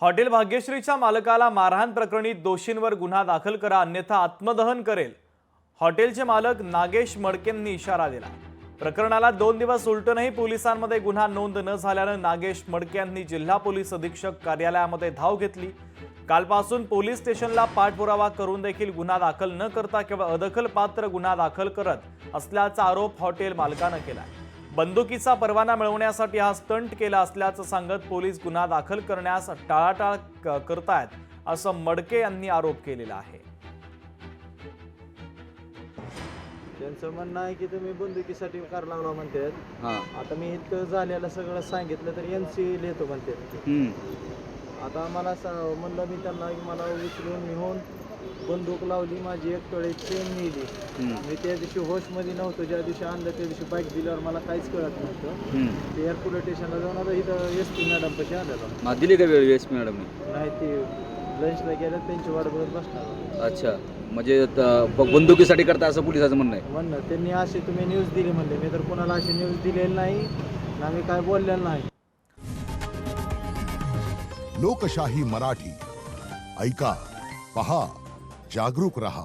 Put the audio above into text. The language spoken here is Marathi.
हॉटेल भाग्यश्रीच्या मालकाला मारहाण प्रकरणी दोषींवर गुन्हा दाखल करा अन्यथा आत्मदहन करेल. हॉटेलचे मालक नागेश मडकेंनी इशारा दिला. प्रकरणाला 2 दिवस उलटूनही पोलिसांमध्ये गुन्हा नोंद न झाल्याने नागेश मडके यांनी जिल्हा पोलीस अधीक्षक कार्यालयामध्ये धाव घेतली. कालपासून पोलीस स्टेशनला पाठपुरावा करून देखील गुन्हा दाखल न करता केवळ अदखलपात्र गुन्हा दाखल करत असल्याचा आरोप हॉटेल मालकाने केला. बंदुकीचा परवाना मिळवण्यासाठी हा स्टंट केला असल्याचं सांगत पोलीस गुन्हा दाखल करण्यास टाळाटाळ करतायत असं मडके यांनी आरोप केलेला आहे. त्यांचं म्हणणं आहे की तुम्ही बंदुकीसाठी कार लावला म्हणतात. आता मी इतकं झालेलं सगळं सांगितलं तर एनसी लिहितो म्हणतात. आता मला म्हणलं मी त्यांना की मला उचलून निघून बंदूक लावली, माझी एक तोळे चेन नेली. मी त्या दिवशी होशमध्ये नव्हतो. ज्या दिवशी आणलं त्या दिवशी बाईक दिल्यावर मला काहीच कळत नव्हतं. ते एअर पोलीस स्टेशनला जाऊन आता इथं SP मॅडम कशी आलेला दिली का वेळ SP मॅडम नाही, ते लंचला गेलं त्यांची वाट बघत बसणार. अच्छा, म्हणजे बंदुकीसाठी करता असं पोलिसाचं म्हणणं आहे. म्हणणं त्यांनी अशी तुम्ही न्यूज दिली म्हणले. मी तर कोणाला अशी न्यूज दिलेली नाही ना, मी काय बोललेलं नाही. लोकशाही मराठी ऐका, पहा, जागरूक रहा.